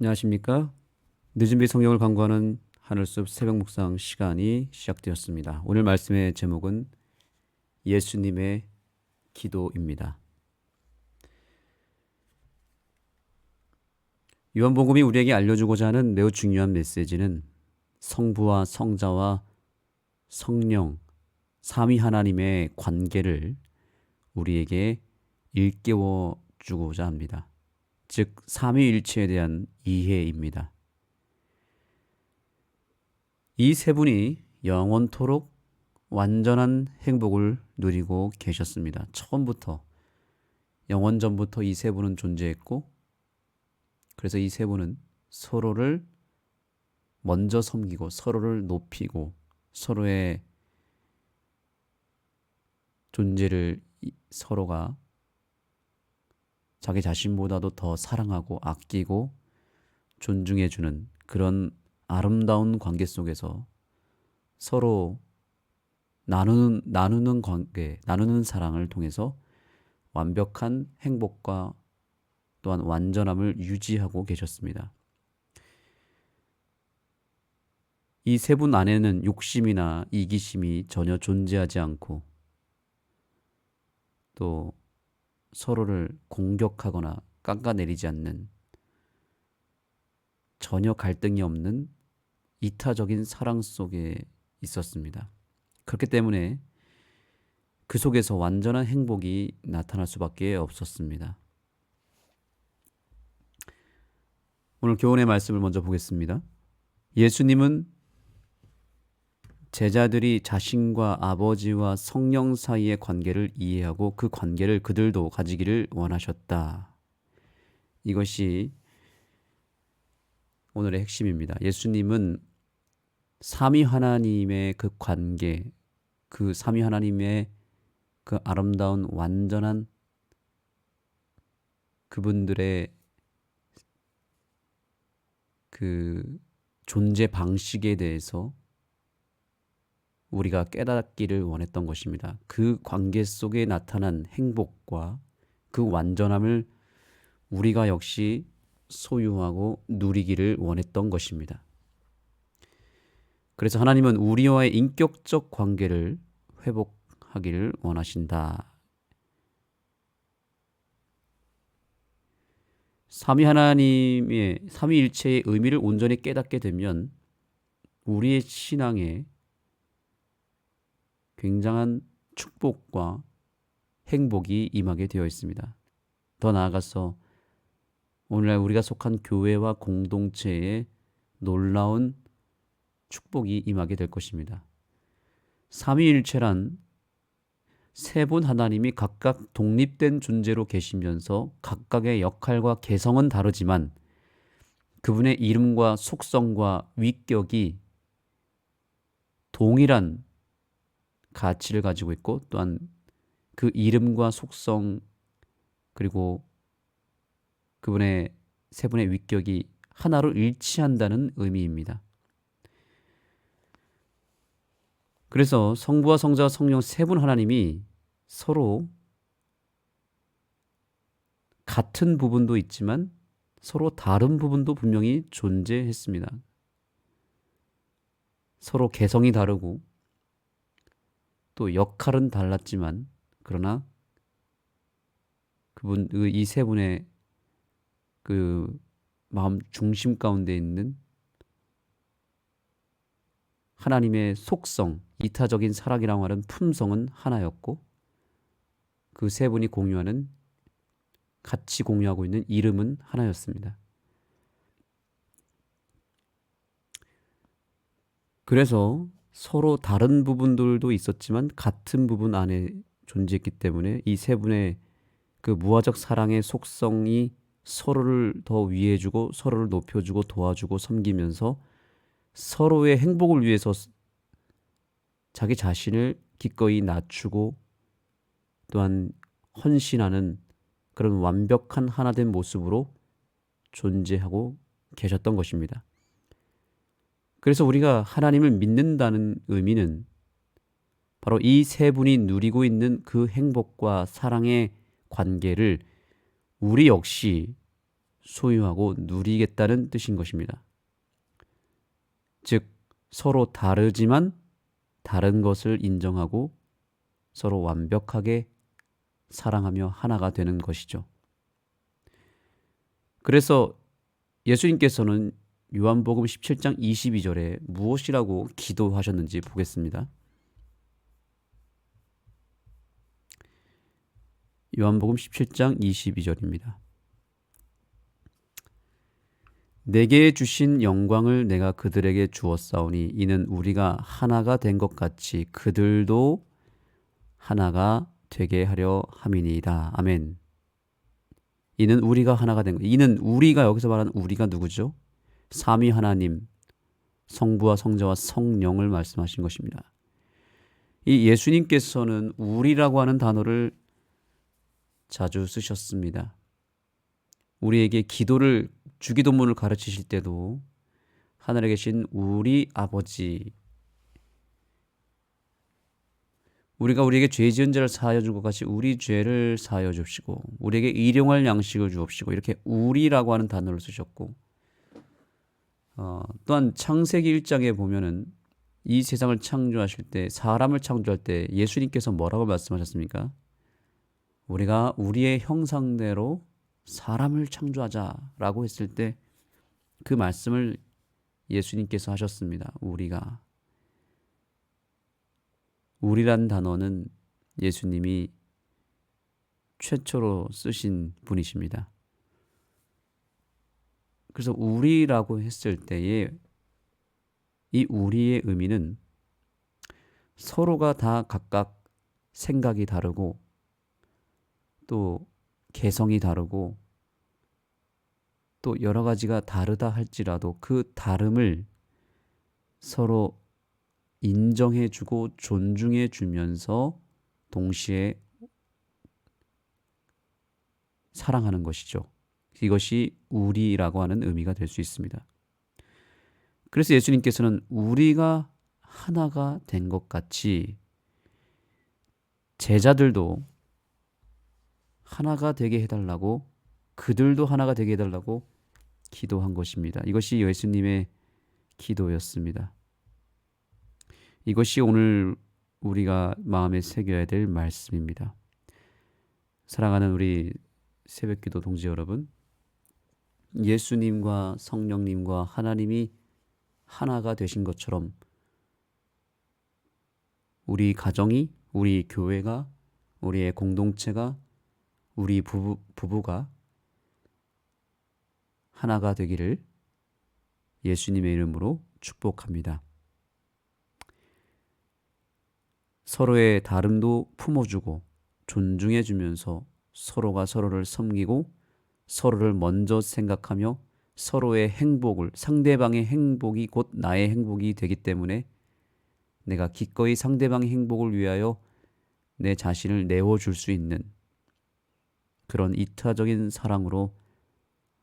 안녕하십니까? 늦은 비 성경을 강구하는 하늘숲 새벽 묵상 시간이 시작되었습니다. 오늘 말씀의 제목은 예수님의 기도입니다. 요한복음이 우리에게 알려주고자 하는 매우 중요한 메시지는 성부와 성자와 성령, 삼위 하나님의 관계를 우리에게 일깨워 주고자 합니다. 즉 삼위일체에 대한 이해입니다. 이 세 분이 영원토록 완전한 행복을 누리고 계셨습니다. 처음부터 영원전부터 이 세 분은 존재했고, 그래서 이 세 분은 서로를 먼저 섬기고 서로를 높이고 서로의 존재를 서로가 자기 자신보다도 더 사랑하고 아끼고 존중해주는 그런 아름다운 관계 속에서 서로 나누는 관계, 나누는 사랑을 통해서 완벽한 행복과 또한 완전함을 유지하고 계셨습니다. 이 세 분 안에는 욕심이나 이기심이 전혀 존재하지 않고 또 서로를 공격하거나 깎아내리지 않는 전혀 갈등이 없는 이타적인 사랑 속에 있었습니다. 그렇기 때문에 그 속에서 완전한 행복이 나타날 수밖에 없었습니다. 오늘 교훈의 말씀을 먼저 보겠습니다. 예수님은 제자들이 자신과 아버지와 성령 사이의 관계를 이해하고 그 관계를 그들도 가지기를 원하셨다. 이것이 오늘의 핵심입니다. 예수님은 삼위 하나님의 그 관계, 그 삼위 하나님의 그 아름다운 완전한 그분들의 그 존재 방식에 대해서 우리가 깨닫기를 원했던 것입니다. 그 관계 속에 나타난 행복과 그 완전함을 우리가 역시 소유하고 누리기를 원했던 것입니다. 그래서 하나님은 우리와의 인격적 관계를 회복하기를 원하신다. 삼위일체의 의미를 온전히 깨닫게 되면 우리의 신앙에 굉장한 축복과 행복이 임하게 되어 있습니다. 더 나아가서 오늘날 우리가 속한 교회와 공동체에 놀라운 축복이 임하게 될 것입니다. 삼위일체란 세 분 하나님이 각각 독립된 존재로 계시면서 각각의 역할과 개성은 다르지만 그분의 이름과 속성과 위격이 동일한 가치를 가지고 있고 또한 그 이름과 속성 그리고 그분의 세 분의 위격이 하나로 일치한다는 의미입니다. 그래서 성부와 성자와 성령 세 분 하나님이 서로 같은 부분도 있지만 서로 다른 부분도 분명히 존재했습니다. 서로 개성이 다르고 또 역할은 달랐지만 그러나 이 세 분의 그 마음 중심 가운데 있는 하나님의 속성, 이타적인 사랑이라고 하는 품성은 하나였고 그 세 분이 같이 공유하고 있는 이름은 하나였습니다. 그래서 서로 다른 부분들도 있었지만 같은 부분 안에 존재했기 때문에 이 세 분의 그 무화적 사랑의 속성이 서로를 더 위해주고 서로를 높여주고 도와주고 섬기면서 서로의 행복을 위해서 자기 자신을 기꺼이 낮추고 또한 헌신하는 그런 완벽한 하나된 모습으로 존재하고 계셨던 것입니다. 그래서 우리가 하나님을 믿는다는 의미는 바로 이 세 분이 누리고 있는 그 행복과 사랑의 관계를 우리 역시 소유하고 누리겠다는 뜻인 것입니다. 즉 서로 다르지만 다른 것을 인정하고 서로 완벽하게 사랑하며 하나가 되는 것이죠. 그래서 예수님께서는 요한복음 17장 22절에 무엇이라고 기도하셨는지 보겠습니다. 요한복음 17장 22절입니다. 내게 주신 영광을 내가 그들에게 주었사오니 이는 우리가 하나가 된 것 같이 그들도 하나가 되게 하려 함이니이다. 아멘. 이는 우리가 하나가 된 것. 이는 우리가 여기서 말하는 우리가 누구죠? 삼위 하나님, 성부와 성자와 성령을 말씀하신 것입니다. 이 예수님께서는 우리라고 하는 단어를 자주 쓰셨습니다. 우리에게 기도를 주기도문을 가르치실 때도 하늘에 계신 우리 아버지, 우리가 우리에게 죄 지은 자를 사하여 준 것 같이 우리 죄를 사하여 줍시고 우리에게 일용할 양식을 주옵시고 이렇게 우리라고 하는 단어를 쓰셨고 또한 창세기 1장에 보면은 이 세상을 창조하실 때 사람을 창조할 때 예수님께서 뭐라고 말씀하셨습니까? 우리가 우리의 형상대로 사람을 창조하자라고 했을 때 그 말씀을 예수님께서 하셨습니다. 우리란 단어는 예수님이 최초로 쓰신 분이십니다. 그래서 우리라고 했을 때에 이 우리의 의미는 서로가 다 각각 생각이 다르고 또 개성이 다르고 또 여러 가지가 다르다 할지라도 그 다름을 서로 인정해주고 존중해주면서 동시에 사랑하는 것이죠. 이것이 우리라고 하는 의미가 될 수 있습니다. 그래서 예수님께서는 우리가 하나가 된 것 같이 제자들도 하나가 되게 해달라고 그들도 하나가 되게 해달라고 기도한 것입니다. 이것이 예수님의 기도였습니다. 이것이 오늘 우리가 마음에 새겨야 될 말씀입니다. 사랑하는 우리 새벽기도 동지 여러분, 예수님과 성령님과 하나님이 하나가 되신 것처럼 우리 가정이, 우리 교회가, 우리의 공동체가, 우리 부부가 하나가 되기를 예수님의 이름으로 축복합니다. 서로의 다름도 품어주고 존중해주면서 서로가 서로를 섬기고 서로를 먼저 생각하며 서로의 행복을, 상대방의 행복이 곧 나의 행복이 되기 때문에 내가 기꺼이 상대방의 행복을 위하여 내 자신을 내어줄 수 있는 그런 이타적인 사랑으로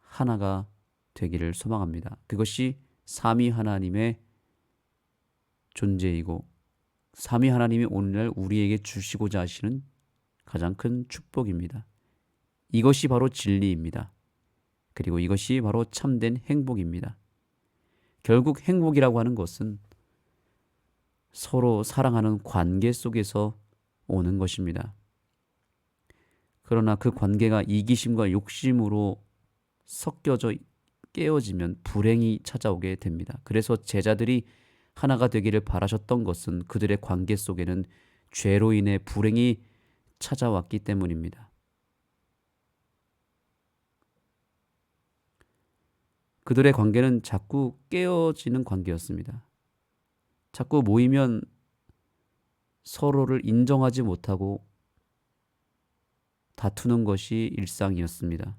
하나가 되기를 소망합니다. 그것이 삼위 하나님의 존재이고 삼위 하나님이 오늘날 우리에게 주시고자 하시는 가장 큰 축복입니다. 이것이 바로 진리입니다. 그리고 이것이 바로 참된 행복입니다. 결국 행복이라고 하는 것은 서로 사랑하는 관계 속에서 오는 것입니다. 그러나 그 관계가 이기심과 욕심으로 섞여져 깨어지면 불행이 찾아오게 됩니다. 그래서 제자들이 하나가 되기를 바라셨던 것은 그들의 관계 속에는 죄로 인해 불행이 찾아왔기 때문입니다. 그들의 관계는 자꾸 깨어지는 관계였습니다. 자꾸 모이면 서로를 인정하지 못하고 다투는 것이 일상이었습니다.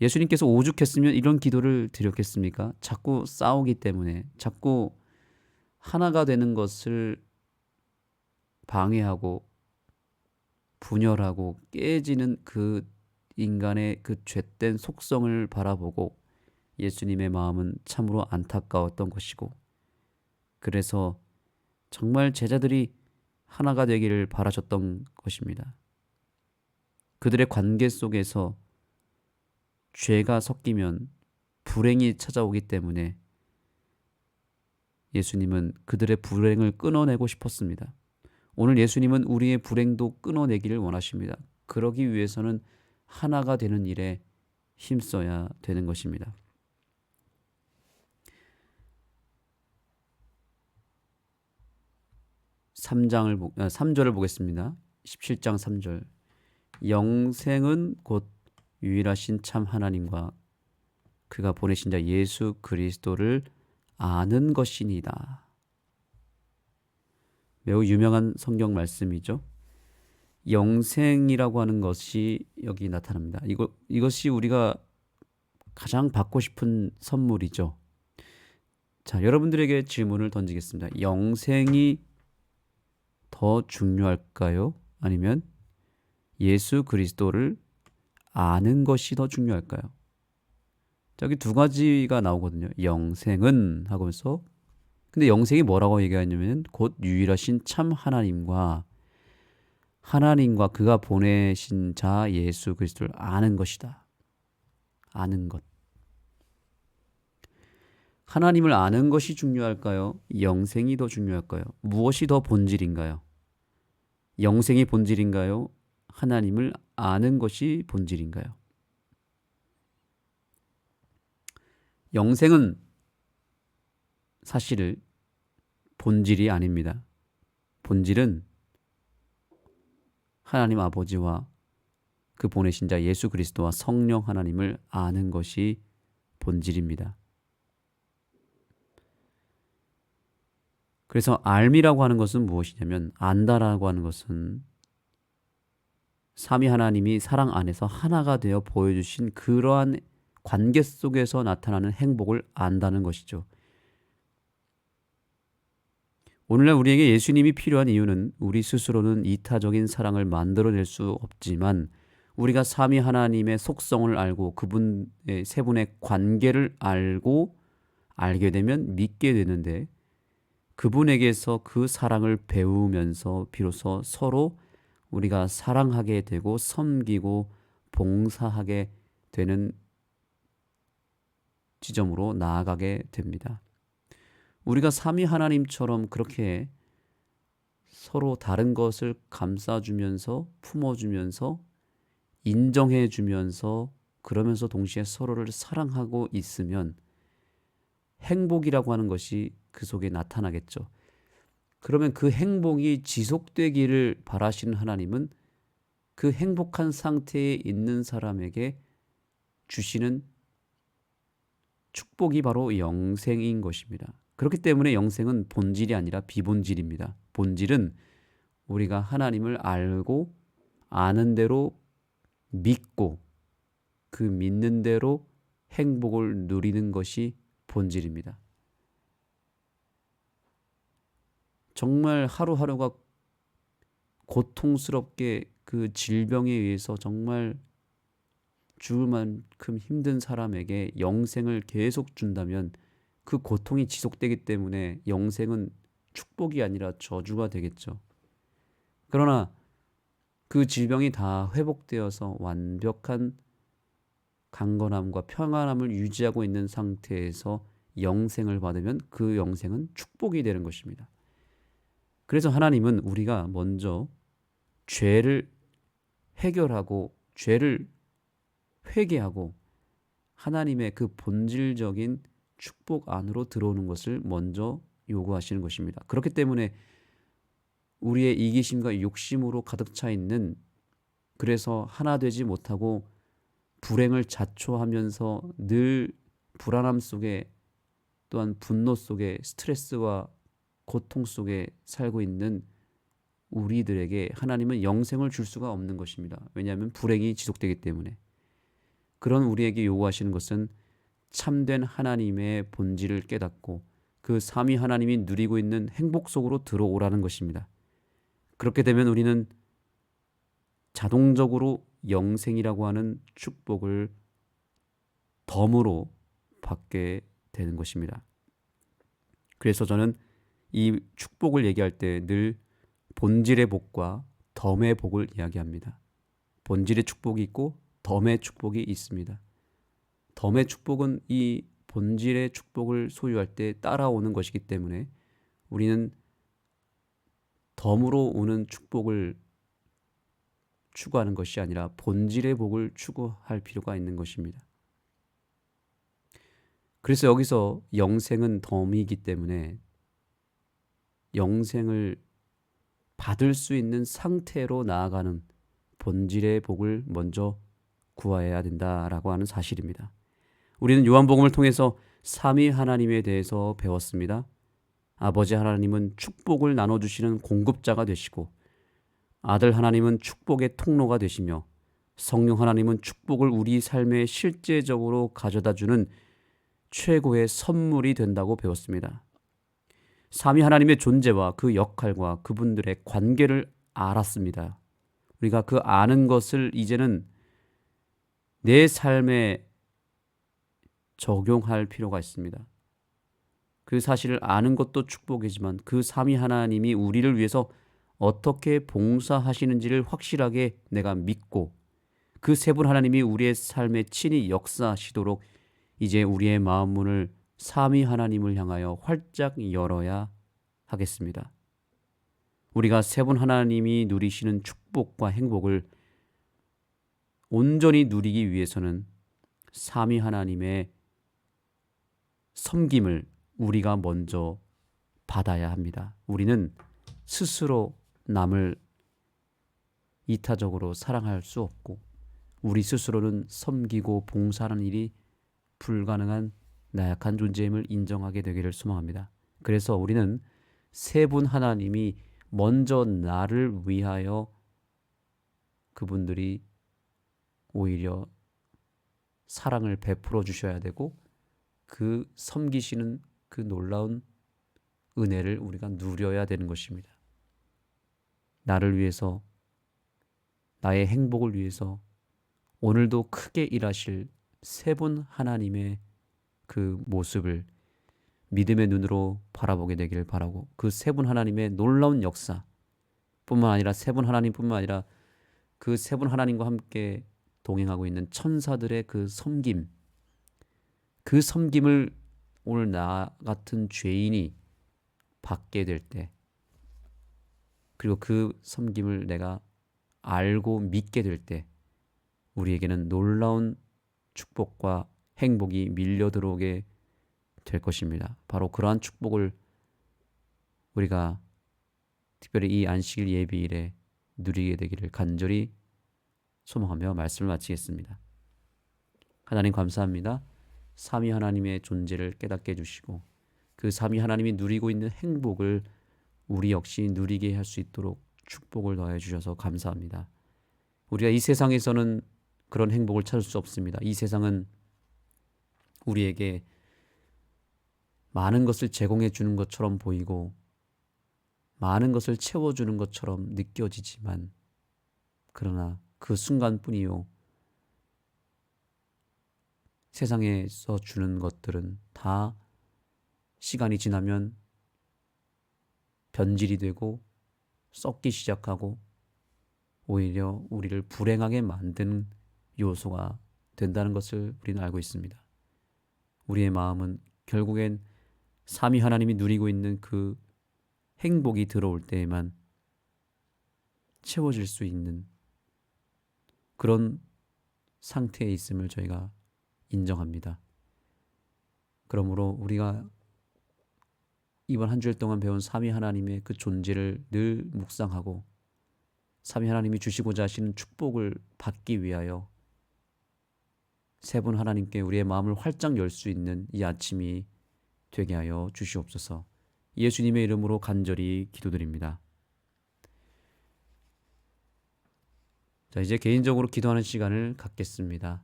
예수님께서 오죽했으면 이런 기도를 드렸겠습니까? 자꾸 싸우기 때문에, 자꾸 하나가 되는 것을 방해하고 분열하고 깨지는 그 인간의 그 죄된 속성을 바라보고 예수님의 마음은 참으로 안타까웠던 것이고, 그래서 정말 제자들이 하나가 되기를 바라셨던 것입니다. 그들의 관계 속에서 죄가 섞이면 불행이 찾아오기 때문에 예수님은 그들의 불행을 끊어내고 싶었습니다. 오늘 예수님은 우리의 불행도 끊어내기를 원하십니다. 그러기 위해서는 하나가 되는 일에 힘써야 되는 것입니다. 3절을 보겠습니다. 17장 3절. 영생은 곧 유일하신 참 하나님과 그가 보내신 자 예수 그리스도를 아는 것이니이다. 매우 유명한 성경 말씀이죠. 영생이라고 하는 것이 여기 나타납니다. 이것이 우리가 가장 받고 싶은 선물이죠. 자, 여러분들에게 질문을 던지겠습니다. 영생이 더 중요할까요? 아니면 예수 그리스도를 아는 것이 더 중요할까요? 자, 여기 두 가지가 나오거든요. 영생은 하면서, 근데 영생이 뭐라고 얘기하냐면 곧 유일하신 참 하나님과 그가 보내신 자 예수 그리스도를 아는 것이다. 아는 것. 하나님을 아는 것이 중요할까요? 영생이 더 중요할까요? 무엇이 더 본질인가요? 영생이 본질인가요? 하나님을 아는 것이 본질인가요? 영생은 사실 본질이 아닙니다. 본질은 하나님 아버지와 그 보내신 자 예수 그리스도와 성령 하나님을 아는 것이 본질입니다. 그래서 알미라고 하는 것은 무엇이냐면, 안다라고 하는 것은 삼위 하나님이 사랑 안에서 하나가 되어 보여주신 그러한 관계 속에서 나타나는 행복을 안다는 것이죠. 오늘날 우리에게 예수님이 필요한 이유는 우리 스스로는 이타적인 사랑을 만들어낼 수 없지만 우리가 삼위 하나님의 속성을 알고 그분의 세 분의 관계를 알게 되면 믿게 되는데, 그분에게서 그 사랑을 배우면서 비로소 서로 우리가 사랑하게 되고 섬기고 봉사하게 되는 지점으로 나아가게 됩니다. 우리가 삼위 하나님처럼 그렇게 서로 다른 것을 감싸주면서 품어주면서 인정해주면서 그러면서 동시에 서로를 사랑하고 있으면 행복이라고 하는 것이 그 속에 나타나겠죠. 그러면 그 행복이 지속되기를 바라시는 하나님은 그 행복한 상태에 있는 사람에게 주시는 축복이 바로 영생인 것입니다. 그렇기 때문에 영생은 본질이 아니라 비본질입니다. 본질은 우리가 하나님을 알고 아는 대로 믿고 그 믿는 대로 행복을 누리는 것이 본질입니다. 정말 하루하루가 고통스럽게 그 질병에 의해서 정말 죽을 만큼 힘든 사람에게 영생을 계속 준다면 그 고통이 지속되기 때문에 영생은 축복이 아니라 저주가 되겠죠. 그러나 그 질병이 다 회복되어서 완벽한 강건함과 평안함을 유지하고 있는 상태에서 영생을 받으면 그 영생은 축복이 되는 것입니다. 그래서 하나님은 우리가 먼저 죄를 해결하고 죄를 회개하고 하나님의 그 본질적인 축복 안으로 들어오는 것을 먼저 요구하시는 것입니다. 그렇기 때문에 우리의 이기심과 욕심으로 가득 차 있는, 그래서 하나 되지 못하고 불행을 자초하면서 늘 불안함 속에, 또한 분노 속에, 스트레스와 고통 속에 살고 있는 우리들에게 하나님은 영생을 줄 수가 없는 것입니다. 왜냐하면 불행이 지속되기 때문에. 그런 우리에게 요구하시는 것은 참된 하나님의 본질을 깨닫고 그 삼위 하나님이 누리고 있는 행복 속으로 들어오라는 것입니다. 그렇게 되면 우리는 자동적으로 영생이라고 하는 축복을 덤으로 받게 되는 것입니다. 그래서 저는 이 축복을 얘기할 때 늘 본질의 복과 덤의 복을 이야기합니다. 본질의 축복이 있고 덤의 축복이 있습니다. 덤의 축복은 이 본질의 축복을 소유할 때 따라오는 것이기 때문에 우리는 덤으로 오는 축복을 추구하는 것이 아니라 본질의 복을 추구할 필요가 있는 것입니다. 그래서 여기서 영생은 덤이기 때문에 영생을 받을 수 있는 상태로 나아가는 본질의 복을 먼저 구해야 된다라고 하는 사실입니다. 우리는 요한복음을 통해서 삼위 하나님에 대해서 배웠습니다. 아버지 하나님은 축복을 나눠주시는 공급자가 되시고 아들 하나님은 축복의 통로가 되시며 성령 하나님은 축복을 우리 삶에 실제적으로 가져다주는 최고의 선물이 된다고 배웠습니다. 삼위 하나님의 존재와 그 역할과 그분들의 관계를 알았습니다. 우리가 그 아는 것을 이제는 내 삶에 적용할 필요가 있습니다. 그 사실을 아는 것도 축복이지만 그 삼위 하나님이 우리를 위해서 어떻게 봉사하시는지를 확실하게 내가 믿고 그 세 분 하나님이 우리의 삶에 친히 역사하시도록 이제 우리의 마음 문을 삼위 하나님을 향하여 활짝 열어야 하겠습니다. 우리가 세 분 하나님이 누리시는 축복과 행복을 온전히 누리기 위해서는 삼위 하나님의 섬김을 우리가 먼저 받아야 합니다. 우리는 스스로 남을 이타적으로 사랑할 수 없고 우리 스스로는 섬기고 봉사하는 일이 불가능한 나약한 존재임을 인정하게 되기를 소망합니다. 그래서 우리는 세 분 하나님이 먼저 나를 위하여 그분들이 오히려 사랑을 베풀어 주셔야 되고 그 섬기시는 그 놀라운 은혜를 우리가 누려야 되는 것입니다. 나를 위해서 나의 행복을 위해서 오늘도 크게 일하실 세 분 하나님의 그 모습을 믿음의 눈으로 바라보게 되기를 바라고 그 세 분 하나님의 놀라운 역사 뿐만 아니라 세 분 하나님뿐만 아니라 그 세 분 하나님과 함께 동행하고 있는 천사들의 그 섬김 그 섬김을 오늘 나 같은 죄인이 받게 될 때 그리고 그 섬김을 내가 알고 믿게 될 때 우리에게는 놀라운 축복과 행복이 밀려 들어오게 될 것입니다. 바로 그러한 축복을 우리가 특별히 이 안식일 예비일에 누리게 되기를 간절히 소망하며 말씀을 마치겠습니다. 하나님 감사합니다. 삼위 하나님의 존재를 깨닫게 해주시고 그 삼위 하나님이 누리고 있는 행복을 우리 역시 누리게 할 수 있도록 축복을 더해 주셔서 감사합니다. 우리가 이 세상에서는 그런 행복을 찾을 수 없습니다. 이 세상은 우리에게 많은 것을 제공해 주는 것처럼 보이고 많은 것을 채워주는 것처럼 느껴지지만 그러나 그 순간뿐이요. 세상에서 주는 것들은 다 시간이 지나면 변질이 되고 썩기 시작하고 오히려 우리를 불행하게 만드는 요소가 된다는 것을 우리는 알고 있습니다. 우리의 마음은 결국엔 삼위 하나님이 누리고 있는 그 행복이 들어올 때에만 채워질 수 있는 그런 상태에 있음을 저희가 인정합니다. 그러므로 우리가 이번 한 주일 동안 배운 삼위 하나님의 그 존재를 늘 묵상하고 삼위 하나님이 주시고자 하시는 축복을 받기 위하여 세 분 하나님께 우리의 마음을 활짝 열 수 있는 이 아침이 되게 하여 주시옵소서. 예수님의 이름으로 간절히 기도드립니다. 자, 이제 개인적으로 기도하는 시간을 갖겠습니다.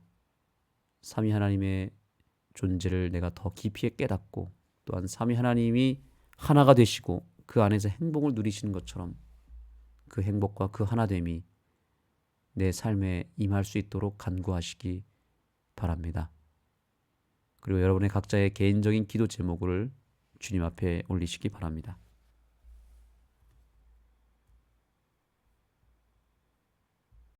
삼위 하나님의 존재를 내가 더 깊이 깨닫고 또한 삼위 하나님이 하나가 되시고 그 안에서 행복을 누리시는 것처럼 그 행복과 그 하나됨이 내 삶에 임할 수 있도록 간구하시기 바랍니다. 그리고 여러분의 각자의 개인적인 기도 제목을 주님 앞에 올리시기 바랍니다.